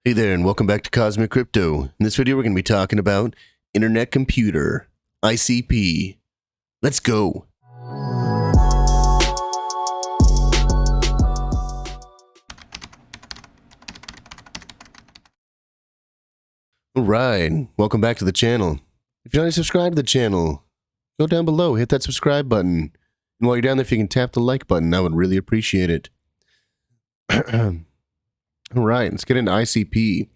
Hey there, and welcome back to Cosmic Crypto. In this video, we're going to be talking about Internet Computer, ICP. Let's go. Alright, welcome back to the channel. If you're not subscribed to the channel, go down below, hit that subscribe button. And while you're down there, if you can tap the like button, I would really appreciate it. Alright, let's get into ICP. I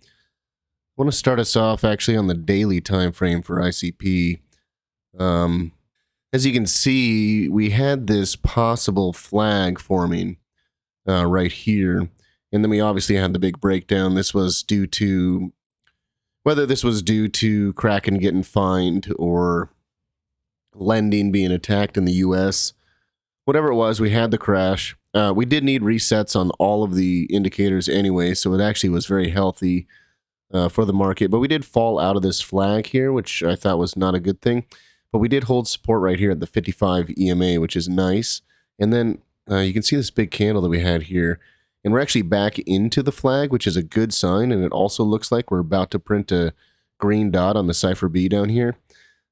want to start us off actually on the daily time frame for ICP. As you can see, we had this possible flag forming right here, and then we obviously had the big breakdown. This was due to, whether this was due to Kraken getting fined or lending being attacked in the US, whatever it was, we had the crash. We did need resets on all of the indicators anyway, so it actually was very healthy for the market, but we did fall out of this flag here, which I thought was not a good thing. But we did hold support right here at the 55 EMA, which is nice. And then you can see this big candle that we had here, and we're actually back into the flag, which is a good sign. And it also looks like we're about to print a green dot on the Cypher B down here.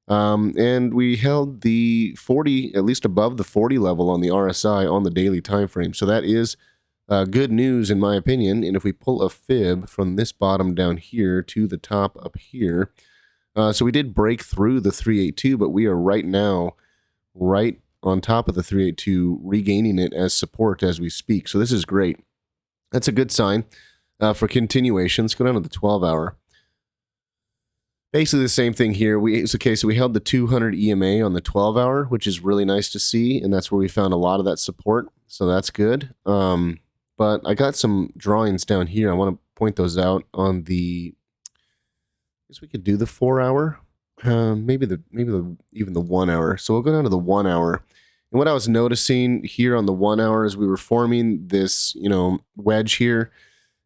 And we held the 40, at least above the 40 level on the RSI on the daily time frame. So that is good news in my opinion. And if we pull a fib from this bottom down here to the top up here, so we did break through the 382, but we are right now right on top of the 382, regaining it as support as we speak. So this is great. That's a good sign for continuation. Let's go down to the 12 hour. Basically the same thing here. So we held the 200 EMA on the 12 hour, which is really nice to see, and that's where we found a lot of that support. So that's good. But I got some drawings down here. I want to point those out on the, I guess we could do the 4 hour, maybe even the 1 hour. So we'll go down to the 1 hour. And what I was noticing here on the 1 hour is we were forming this, wedge here.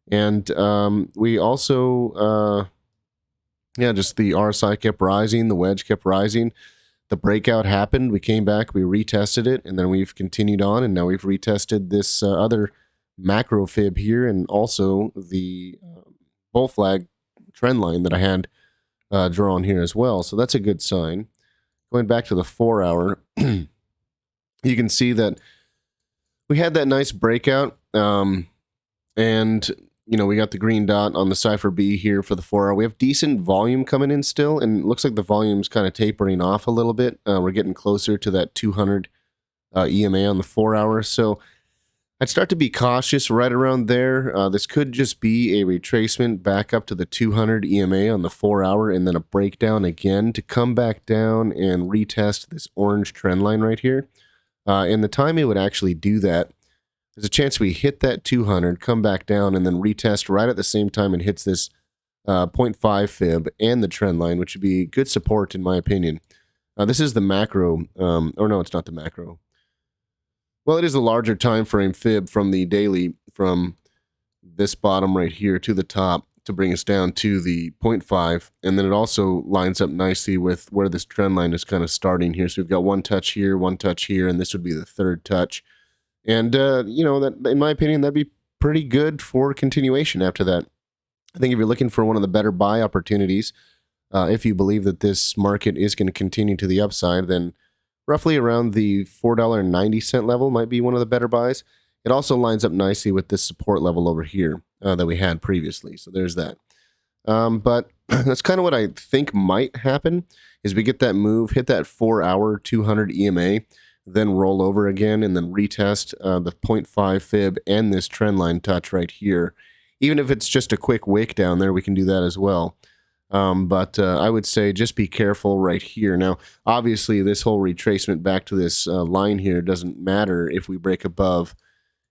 And we also, just the RSI kept rising, the wedge kept rising. The breakout happened. We came back, we retested it, and then we've continued on. And now we've retested this other macro fib here, and also the bull flag trend line that I had drawn here as well. So that's a good sign. Going back to the 4 hour, you can see that we had that nice breakout, and we got the green dot on the Cypher B here for the 4 hour. We have decent volume coming in still, and it looks like the volume's kind of tapering off a little bit. We're getting closer to that 200 EMA on the 4 hour. So I'd start to be cautious right around there. This could just be a retracement back up to the 200 EMA on the 4 hour, and then a breakdown again to come back down and retest this orange trend line right here. And the time it would actually do that, there's a chance we hit that 200, come back down, and then retest right at the same time and hits this 0.5 fib and the trend line, which would be good support in my opinion. This is the macro, or no, it's not the macro. Well, it is a larger time frame fib from the daily, from this bottom right here to the top to bring us down to the 0.5. And then it also lines up nicely with where this trend line is kind of starting here. So we've got one touch here, and this would be the third touch. And, that in my opinion, that'd be pretty good for continuation after that. I think if you're looking for one of the better buy opportunities, if you believe that this market is going to continue to the upside, then roughly around the $4.90 level might be one of the better buys. It also lines up nicely with this support level over here that we had previously. So there's that. But that's kind of what I think might happen is we get that move, hit that 4 hour 200 EMA, then roll over again and then retest the 0.5 fib and this trend line touch right here. Even if it's just a quick wick down there, we can do that as well. But I would say just be careful right here. Now, obviously, this whole retracement back to this line here doesn't matter if we break above,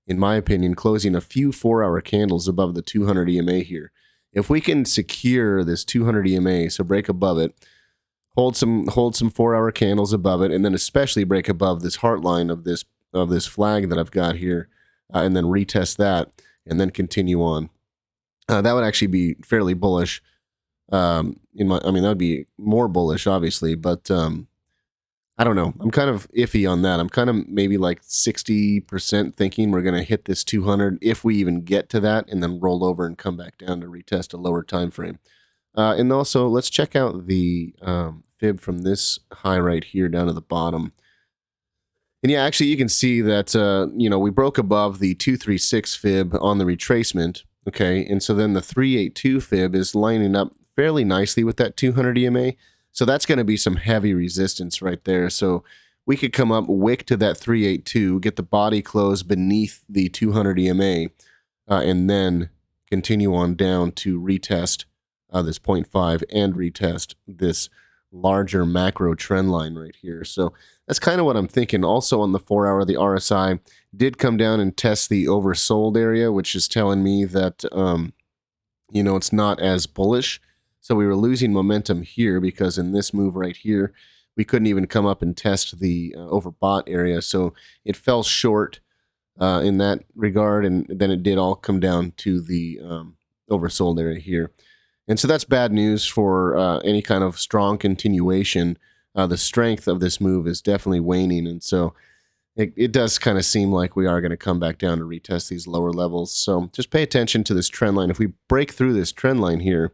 in my opinion, closing a few 4 hour candles above the 200 EMA here. If we can secure this 200 EMA, so break above it, hold some 4 hour candles above it, and then especially break above this heart line of this flag that I've got here, and then retest that, and then continue on. That would actually be fairly bullish. That would be more bullish, obviously, but I don't know. I'm kind of iffy on that. I'm kind of maybe like 60% thinking we're going to hit this 200 if we even get to that, and then roll over and come back down to retest a lower time frame. And also, let's check out the fib from this high right here down to the bottom. And yeah, actually, you can see that, we broke above the 236 fib on the retracement. Okay, and so then the 382 fib is lining up fairly nicely with that 200 EMA. So that's going to be some heavy resistance right there. So we could come up, wick to that 382, get the body close beneath the 200 EMA, and then continue on down to retest this 0.5 and retest this larger macro trend line right here. So that's kind of what I'm thinking. Also on the 4 hour, the RSI did come down and test the oversold area, which is telling me that, it's not as bullish. So we were losing momentum here because in this move right here, we couldn't even come up and test the overbought area. So it fell short in that regard. And then it did all come down to the oversold area here. And so that's bad news for any kind of strong continuation. The strength of this move is definitely waning. And so it does kind of seem like we are going to come back down to retest these lower levels. So just pay attention to this trend line. If we break through this trend line here,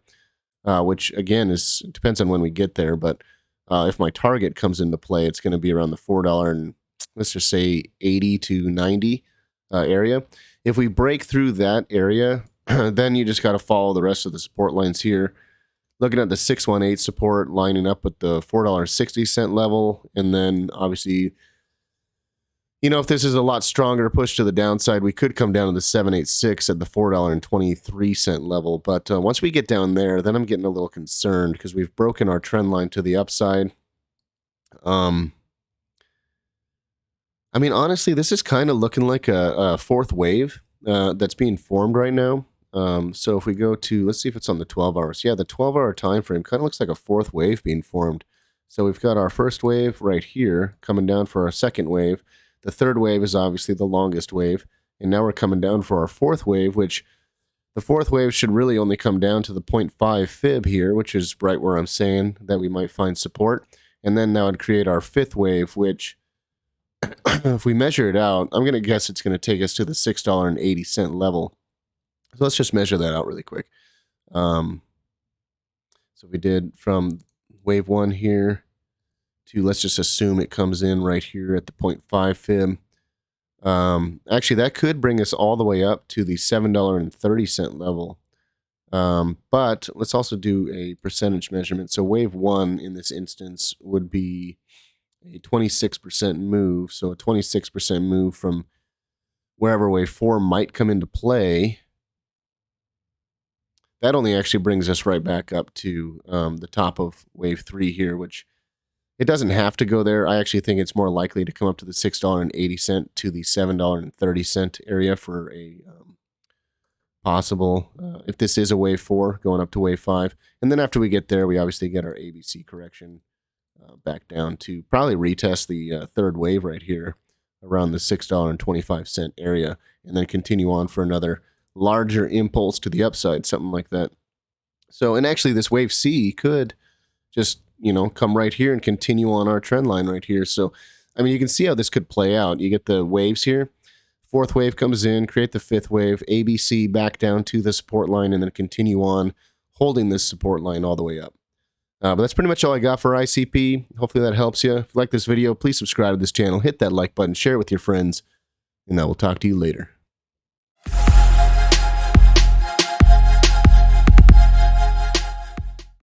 which again depends on when we get there, but if my target comes into play, it's going to be around the $4 and let's just say 80 to 90 area. If we break through that area, then you just got to follow the rest of the support lines here. Looking at the 618 support lining up with the $4.60 level, and then obviously, if this is a lot stronger push to the downside, we could come down to the 786 at the $4.23 level. But once we get down there, then I'm getting a little concerned because we've broken our trend line to the upside. Honestly, this is kind of looking like a fourth wave that's being formed right now. So if we go to, let's see if it's on the 12 hours. Yeah, the 12-hour time frame kind of looks like a fourth wave being formed. So we've got our first wave right here coming down for our second wave. The third wave is obviously the longest wave. And now we're coming down for our fourth wave, which the fourth wave should really only come down to the 0.5 fib here, which is right where I'm saying that we might find support. And then that would create our fifth wave, which if we measure it out, I'm going to guess it's going to take us to the $6.80 level. So let's just measure that out really quick. So we did from wave 1 here to, let's just assume it comes in right here at the 0.5 fib. Actually, that could bring us all the way up to the $7.30 level. But let's also do a percentage measurement. So wave 1 in this instance would be a 26% move. So a 26% move from wherever wave 4 might come into play. That only actually brings us right back up to the top of wave 3 here, which it doesn't have to go there. I actually think it's more likely to come up to the $6.80 to the $7.30 area for a possible, if this is a wave 4, going up to wave 5. And then after we get there, we obviously get our ABC correction back down to probably retest the third wave right here around the $6.25 area, and then continue on for another larger impulse to the upside, something like that. So, and actually this wave C could just, come right here and continue on our trend line right here. So, you can see how this could play out. You get the waves here. Fourth wave comes in, create the fifth wave, ABC back down to the support line, and then continue on holding this support line all the way up. But that's pretty much all I got for ICP. Hopefully that helps you. If you like this video, please subscribe to this channel, hit that like button, share it with your friends, and I will talk to you later.